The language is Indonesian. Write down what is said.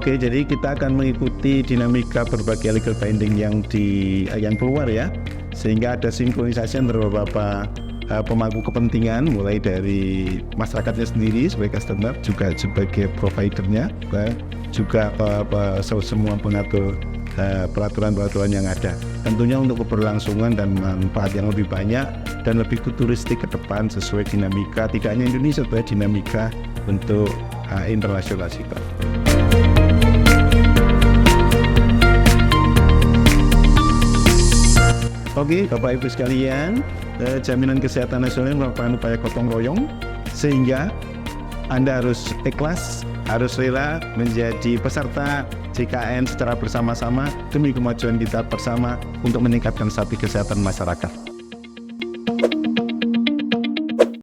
Oke, jadi kita akan mengikuti dinamika berbagai legal binding yang keluar ya, sehingga ada sinkronisasi antara beberapa pemangku kepentingan, mulai dari masyarakatnya sendiri sebagai customer, juga sebagai providernya, juga semua pengatur peraturan-peraturan yang ada. Tentunya untuk keberlangsungan dan manfaat yang lebih banyak dan lebih futuristik ke depan sesuai dinamika tidak hanya Indonesia, tapi dinamika untuk internasional kita. Oke, Bapak Ibu sekalian, jaminan kesehatan nasional merupakan upaya gotong royong, sehingga Anda harus ikhlas, harus rela menjadi peserta JKN secara bersama-sama demi kemajuan kita bersama untuk meningkatkan stabilitas kesehatan masyarakat.